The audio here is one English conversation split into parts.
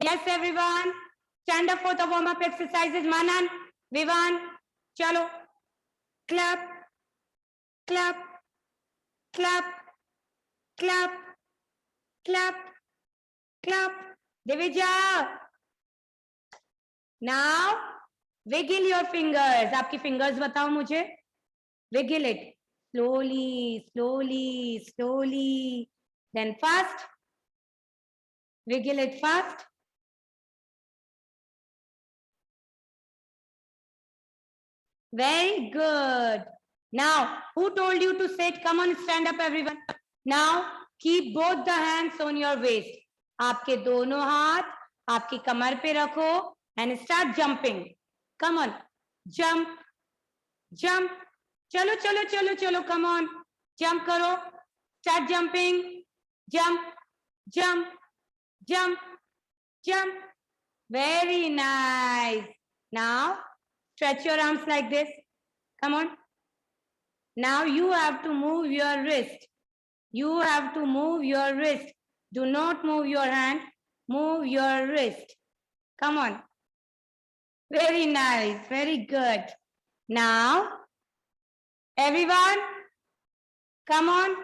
Yes, everyone. Stand up for the warm-up exercises. Manan, Vivan, chalo. Clap, clap, clap, clap, clap, clap. Divija. Now, wiggle your fingers. आपकी fingers बताओ मुझे. Wiggle it. Slowly, slowly, slowly. Then fast. Wiggle it fast. Very good. Now, who told you to sit? Come on, stand up, everyone. Now, keep both the hands on your waist. आपके दोनों हाथ आपकी कमर पे रखो and start jumping. Come on, jump, jump. चलो चलो चलो चलो. Come on, jump करो. Start jumping. Jump, jump, jump, jump. Very nice. Now, stretch your arms like this. Come on. Now you have to move your wrist. You have to move your wrist. Do not move your hand. Move your wrist. Come on. Very nice. Very good. Now, everyone, come on.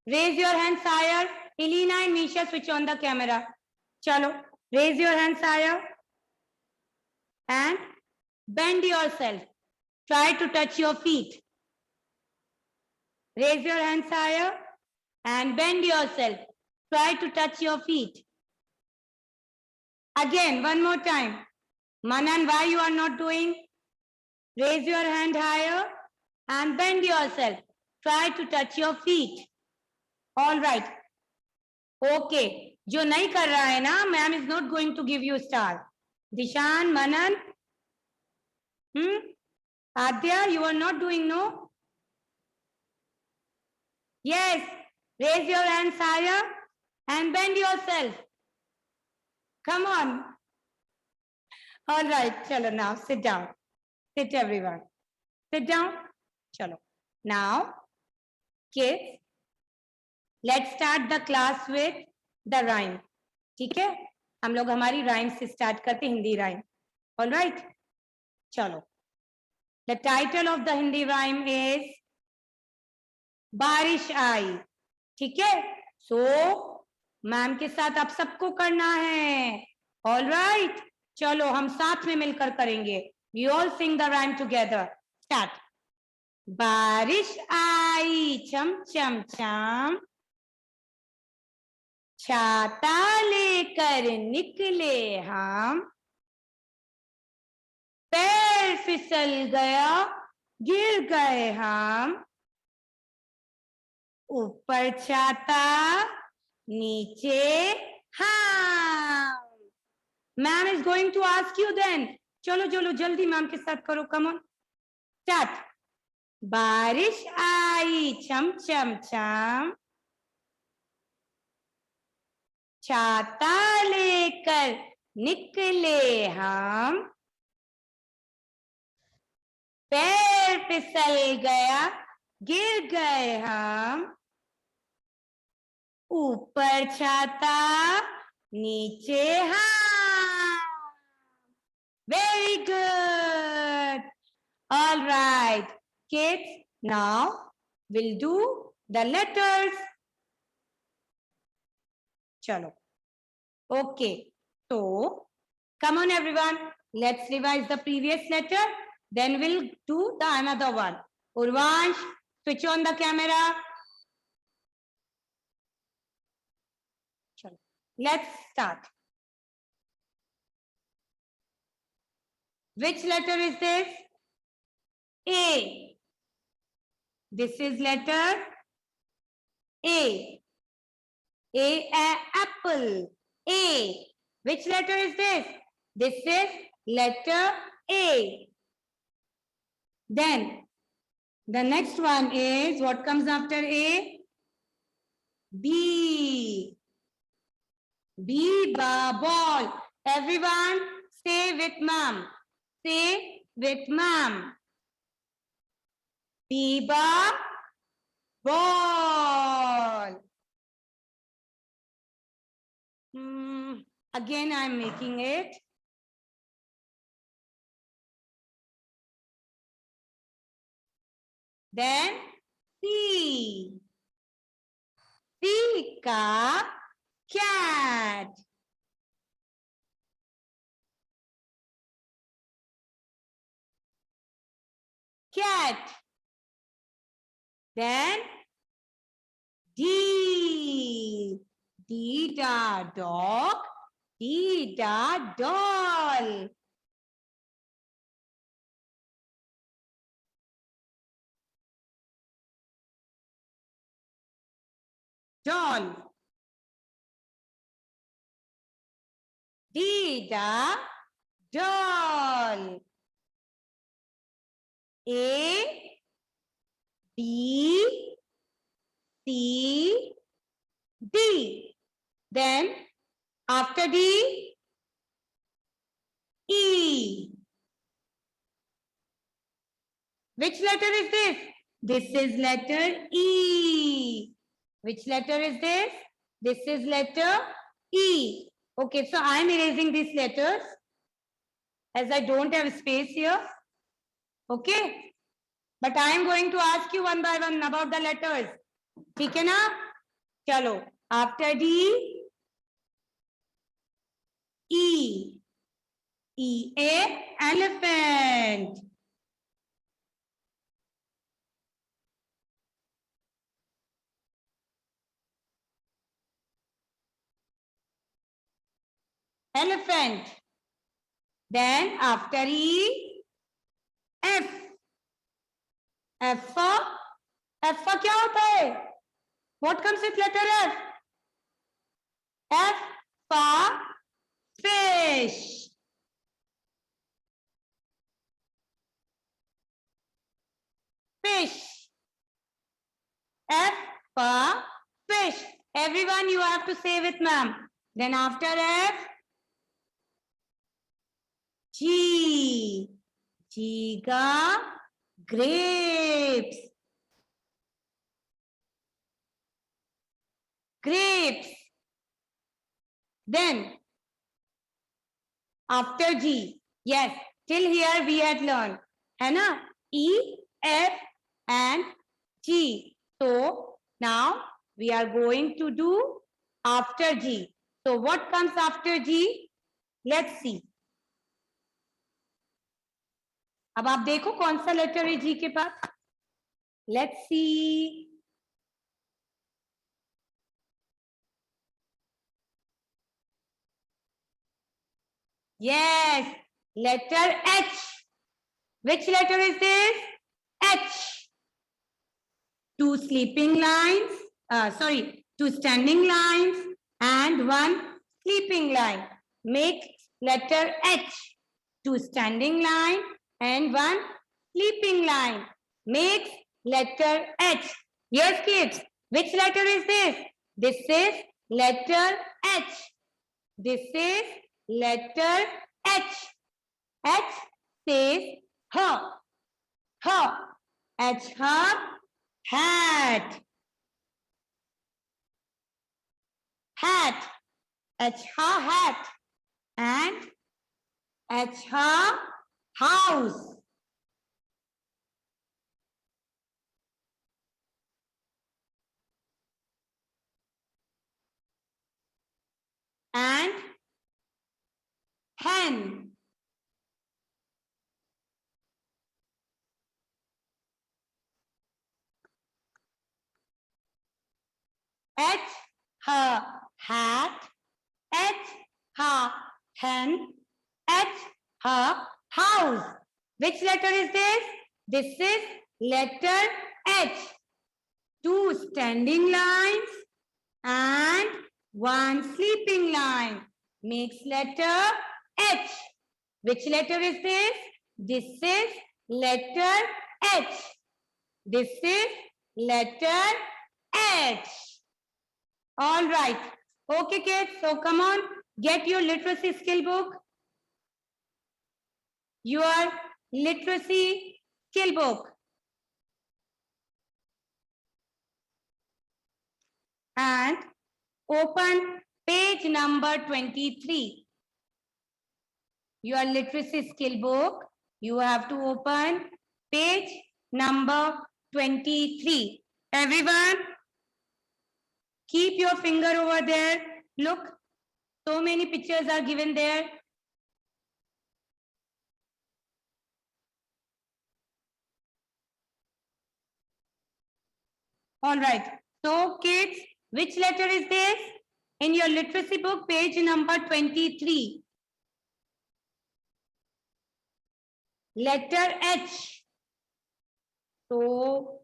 Raise your hands higher. Elena and Misha, switch on the camera. Chalo. Raise your hands higher. And bend yourself. Try to touch your feet. Raise your hands higher and bend yourself. Try to touch your feet. Again, one more time. Manan, why you are not doing? Raise your hand higher and bend yourself. Try to touch your feet. All right. Okay. जो नहीं कर रहा है ना, ma'am is not going to give you star. Dishan, Manan, Adya, you are not doing, no? Yes. Raise your hands higher and bend yourself. Come on. All right. Chalo, now sit down. Sit, everyone. Sit down. Chalo. Now, kids, let's start the class with the rhyme. ठीक है? हम लोग हमारी rhyme से start करते Hindi rhyme. All right? चलो. The title of the Hindi rhyme is बारिश आई. ठीक है? So, मैम के साथ आप सबको करना है. All right? चलो हम साथ में मिलकर करेंगे. We all sing the rhyme together. Start. बारिश आई चम चम चम, छाता लेकर निकले हम, पैर फिसल गया गिर गए हम, ऊपर छाता नीचे हम. Ma'am is going to ask you then. चलो चलो जल्दी मैम के साथ करो. Come on. Start. बारिश आई छम छम छम, छाता लेकर निकले हम, पैर फिसल गया गिर गए हम, ऊपर छाता नीचे हम. Very good. All right. Kids, now we'll do the letters. Chalo. Okay. So, come on everyone. Let's revise the previous letter. Then we'll do the another one. Urvansh, switch on the camera. Chalo. Let's start. Which letter is this? A. This is letter A. A, apple. A. Which letter is this? This is letter A. Then the next one is, what comes after A? B. B, ball. Everyone say with mom. Say with mom. B, ball. Again, I am making it. Then C. C ka cat. Cat. Then D. D da dog. D da doll. Doll. D da doll. A, B, C, D. Then after D, E. Which letter is this? This is letter E. Which letter is this? This is letter E. Okay, so I am erasing these letters as I don't have space here. Okay, but I am going to ask you one by one about the letters. ठीक है ना? चलो, after D, E. E, a elephant. Elephant. Then after E, F. F for क्या होता है? What comes with letter F? F for fish. Fish. F for fish. Everyone, you have to say with ma'am. Then after F, G. G ka grapes. Grapes. Then after G, yes, till here we had learned, है ना? E, F and G. So now we are going to do after G. So what comes after G? Let's see. अब आप देखो कौन सा letter है G के पास. Let's see. Yes, letter H. Which letter is this? H. Two sleeping lines, two standing lines and one sleeping line. Make letter H. Two standing line and one sleeping line. Makes letter H. Yes, kids. Which letter is this? This is letter H. This is letter H. H says her. Her. H her hat. Hat. H her hat. And H her house. And hen. H her hat. H her hen. H her house. Which letter is this? This is letter H. Two standing lines and one sleeping line makes letter H. Which letter is this? This is letter H. This is letter H. All right. Okay, kids. So come on, get your literacy skill book. Your literacy skill book. And open Page number 23. Your literacy skill book. You have to open page number 23. Everyone, keep your finger over there. Look, so many pictures are given there. All right. So, kids, which letter is this? In your literacy book, page number 23. Letter H. So,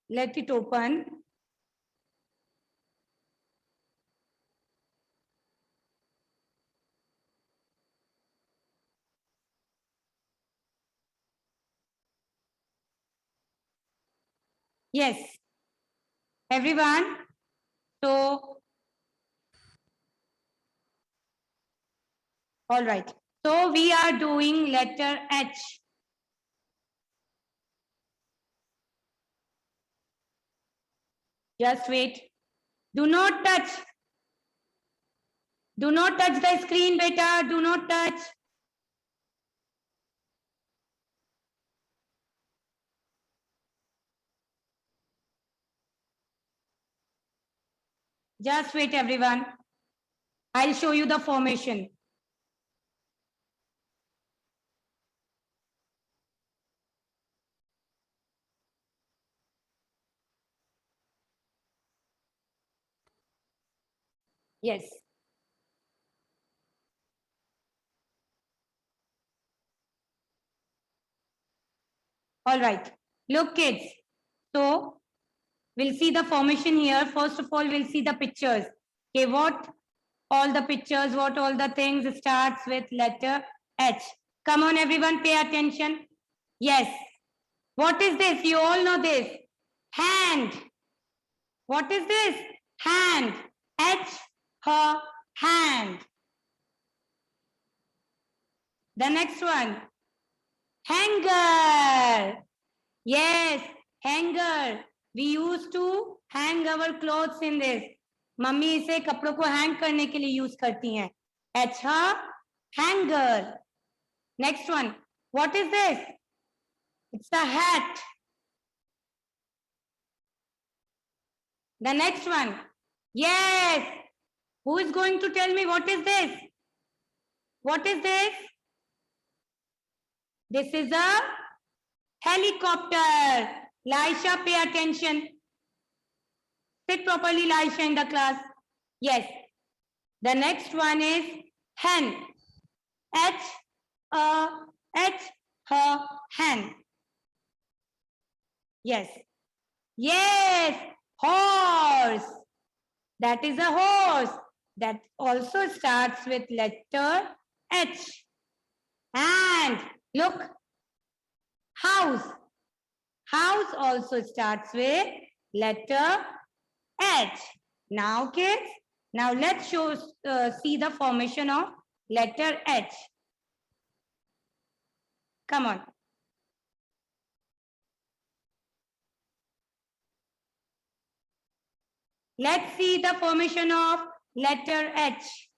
let it open. Yes. Everyone. So, all right. So, we are doing letter H. Just wait. Do not touch. Do not touch the screen, beta. Do not touch. Just wait, everyone. I'll show you the formation. Yes. All right. Look, kids. So, we'll see the formation here. First of all, we'll see the pictures. Okay, what all the pictures, what all the things starts with letter H. Come on, everyone, pay attention. Yes. What is this? You all know this. Hand. What is this? Hand. H, her, hand. The next one. Hanger. Yes, hanger. We used to hang our clothes in this. Mummy इसे कपड़ों को hang करने के लिए use करती हैं. अच्छा, hanger. Next one. What is this? It's a hat. The next one. Yes. Who is going to tell me what is this? What is this? This is a helicopter. Laisha, pay attention. Sit properly, Laisha, in the class. Yes. The next one is hen. H, her, hen. Yes. Yes. Horse. That is a horse. That also starts with letter H. And look. House. House also starts with letter H. Now, kids, now let's see the formation of letter H. Come on. Let's see the formation of letter H.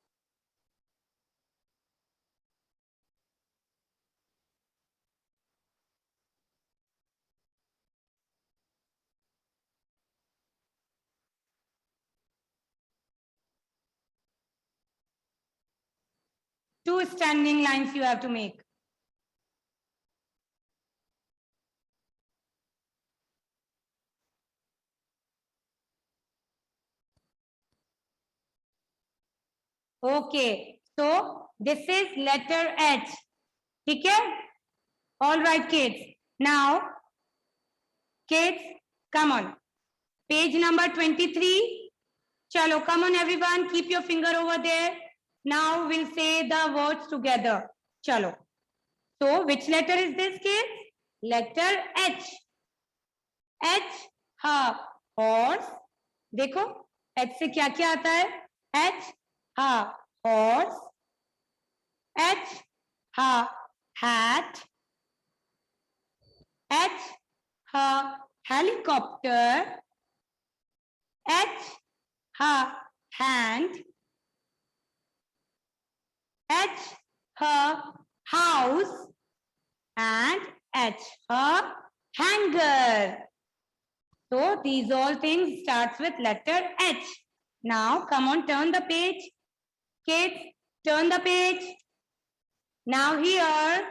Two standing lines you have to make. Okay, so this is letter H. Okay? All right, kids. Now, kids, come on. Page number 23. Chalo, come on, everyone. Keep your finger over there. Now we'll say the words together. Chalo. So, which letter is this, kids? Letter H. H, ha, horse. देखो, H से क्या क्या आता है? H, ha, horse. H, ha, hat. H, ha, helicopter. H, ha, hand. H, her house, and H, her hanger. So these all things starts with letter H. Now come on, turn the page. Kids, turn the page. Now here,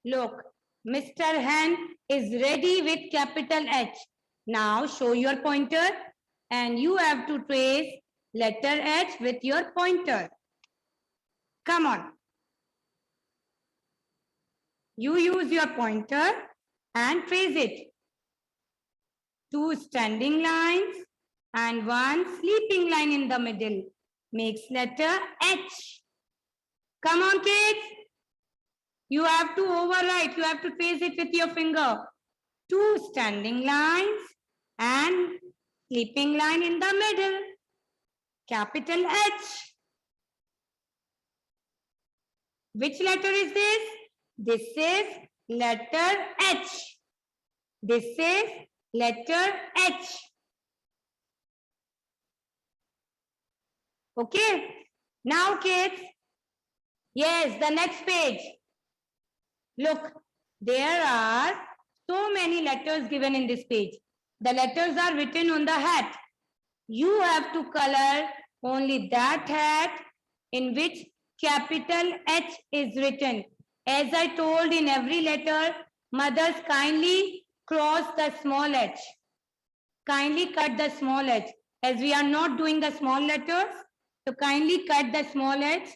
look, Mr. Hen is ready with capital H. Now show your pointer and you have to trace letter H with your pointer. Come on. You use your pointer and trace it. 2 standing lines and 1 sleeping line in the middle makes letter H. Come on, kids. You have to overwrite. You have to trace it with your finger. 2 standing lines and sleeping line in the middle. Capital H. Which letter is this? This is letter H. This is letter H. Okay. Now, kids. Yes, the next page. Look, there are so many letters given in this page. The letters are written on the hat. You have to color only that hat in which capital H is written. As I told in every letter, mothers kindly cross the small h. Kindly cut the small h. As we are not doing the small letters, so kindly cut the small h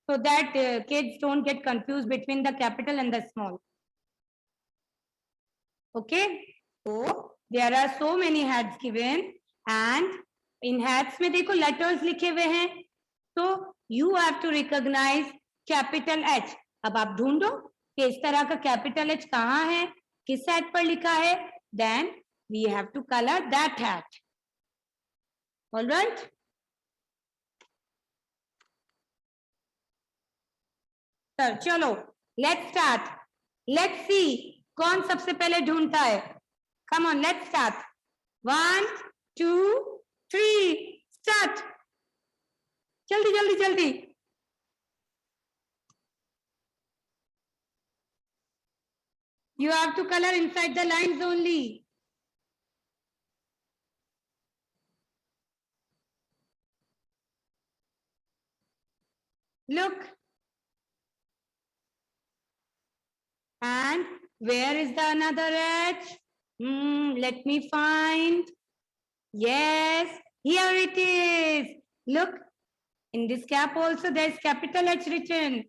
so that kids don't get confused between the capital and the small. Okay, so there are so many hats given and in hats में देखो letters लिखे हुए हैं, so you have to recognize capital H. अब आप ढूंढो कि इस तरह का capital H कहाँ है, किस hat पर लिखा है, then we have to color that hat. All right? Sir चलो let's start. Let's see कौन सबसे पहले ढूंढता है. Come on, let's start. 1, 2, 3, start. जल्दी जल्दी जल्दी. You have to color inside the lines only. Look. And where is the another H? Let me find. Yes, here it is. Look, in this cap also there is capital H written.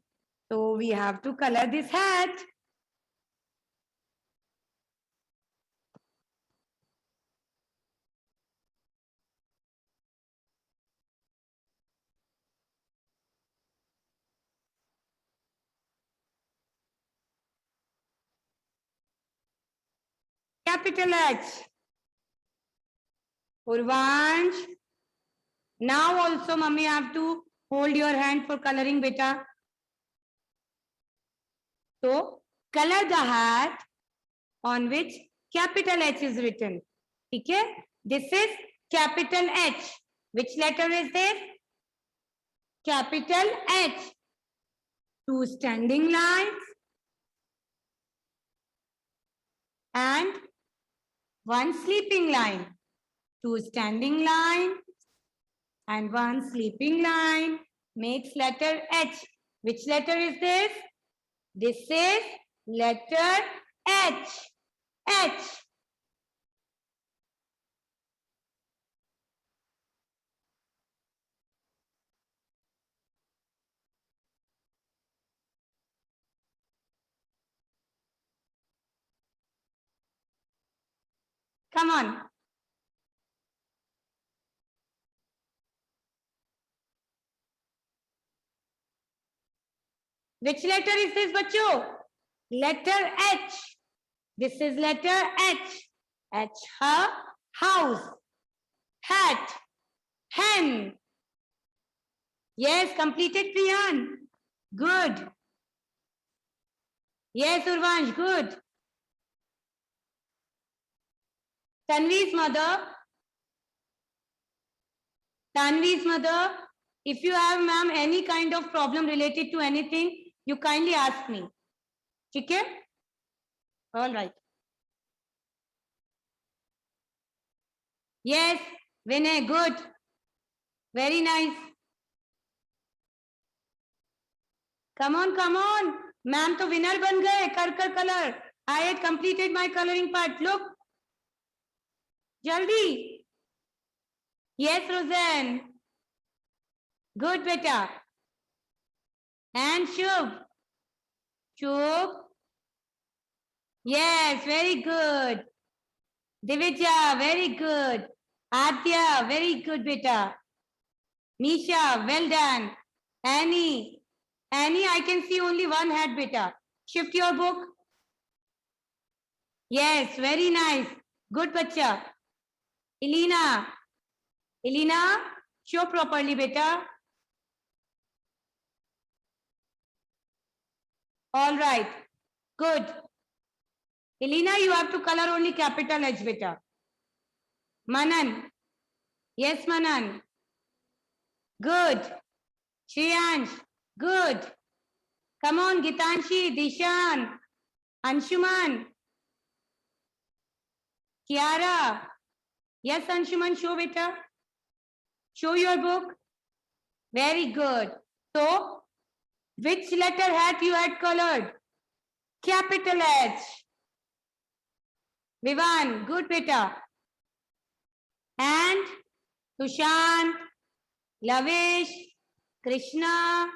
So we have to color this hat. Capital H. Urvansh. Now also, mummy, have to hold your hand for coloring, beta. So, color the hat on which capital H is written. Okay? This is capital H. Which letter is this? Capital H. 2 standing lines and 1 sleeping line. 2 standing lines and 1 sleeping line makes letter H. Which letter is this? This is letter H. H. Come on. Which letter is this, bachcho? Letter H. This is letter H. H, her house, hat, hen. Yes, completed, Priyan. Good. Yes, Urvansh, good. Tanvi's mother. Tanvi's mother. If you have, ma'am, any kind of problem related to anything, you kindly ask me. ठीक है? All right. Yes, Vinay, good. Very nice. Come on, come on. Ma'am तो winner बन गए. कर color. I had completed my coloring part. Look. Jaldi. Yes, Roseanne. Good, beta. And Shubh. Shubh. Yes, very good. Divija, very good. Adya, very good, beta. Nisha, well done. Annie. Annie, I can see only one head, beta. Shift your book. Yes, very nice. Good, bacha. Elena. Elena, show properly, beta. All right. Good. Elena, you have to color only capital H, beta. Manan. Yes, Manan. Good. Shreyansh. Good. Come on, Gitanshi, Dishan, Anshuman. Kiara. Yes, Anshuman, show beta. Show your book. Very good. So, which letter hat you had colored? Capital H. Vivan, good beta. And Tushant, Lavish, Krishna,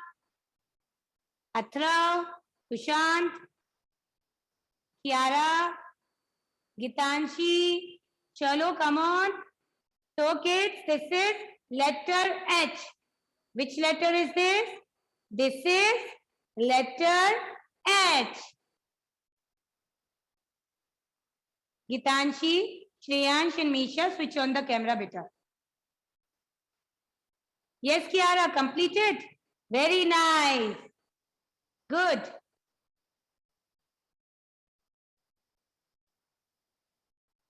Athrav, Tushant, Kiara, Gitanshi. Chalo, come on. So kids, this is letter H. Which letter is this? This is letter H. Gitanshi, Shreyansh and Misha, switch on the camera, beta. Yes, Kiara, completed. Very nice. Good.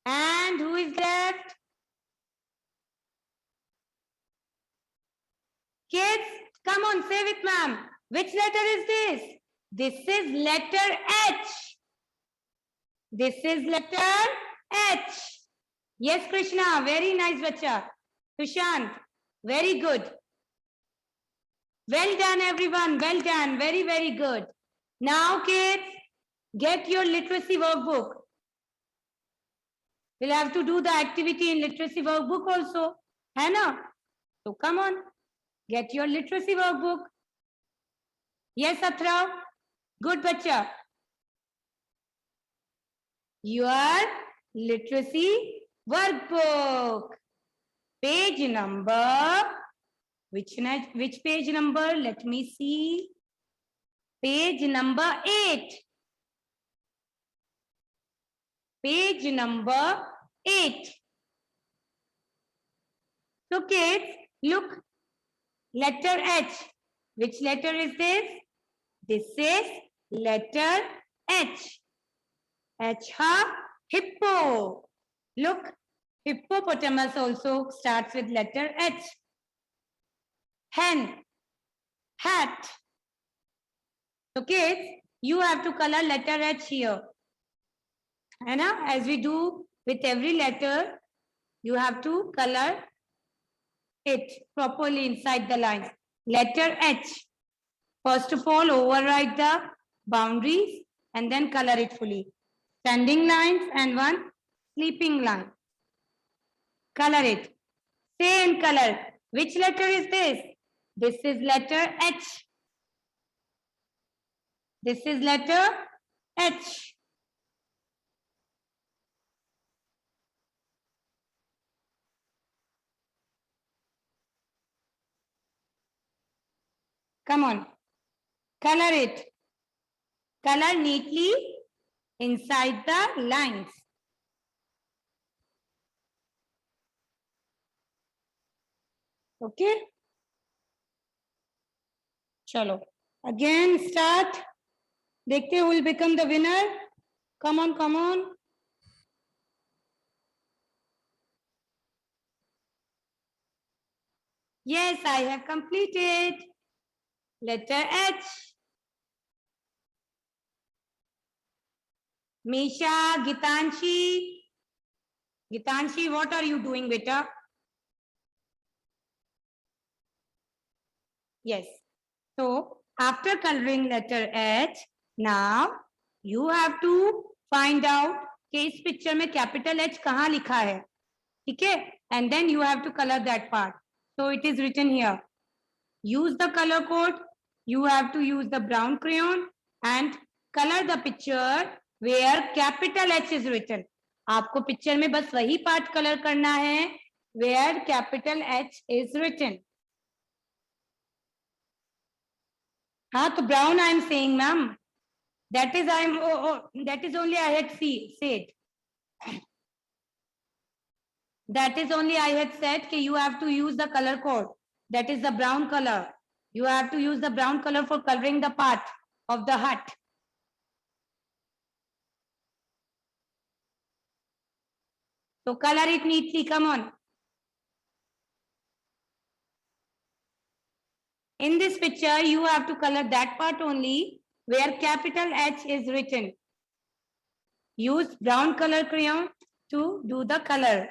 And who is left? Kids, come on, say with ma'am. Which letter is this? This is letter H. This is letter H. Yes, Krishna, very nice, bacha. Tushant, very good. Well done, everyone. Well done. Very, very good. Now, kids, get your literacy workbook. We'll have to do the activity in literacy workbook also. Hai na? So come on, get your literacy workbook. Yes, Athrav. Good, bacha. Your literacy workbook. Page number. Which page number? Let me see. Page number 8. Page number 8. So kids, look. Letter H. Which letter is this? This is letter H. H ha hippo. Look, hippopotamus also starts with letter H. Hen. Hat. So kids, you have to color letter H here. And as we do with every letter, you have to color it properly inside the lines. Letter H. First of all, overwrite the boundaries and then color it fully. Standing lines and one sleeping line. Color it. Say in color. Which letter is this? This is letter H. This is letter H. Come on. Color it. Color neatly inside the lines. Okay. Chalo. Again start. देखते who will become the winner. Come on, come on. Yes, I have completed. Letter H. Misha, Gitanshi. Gitanshi, what are you doing, beta? Yes. So, after coloring letter H, now you have to find out कि इस picture में capital H कहाँ लिखा है, ठीक है? And then you have to color that part. So it is written here. Use the color code. You have to use the brown crayon and color the picture where capital H is written. आपको picture में बस वही part colour करना है where capital H is written. हाँ तो brown I am saying ma'am. That is that is only I had said. That is only I had said that you have to use the color code. That is the brown color. You have to use the brown color for coloring the part of the hut. So color it neatly. Come on. In this picture, you have to color that part only where capital H is written. Use brown color crayon to do the color.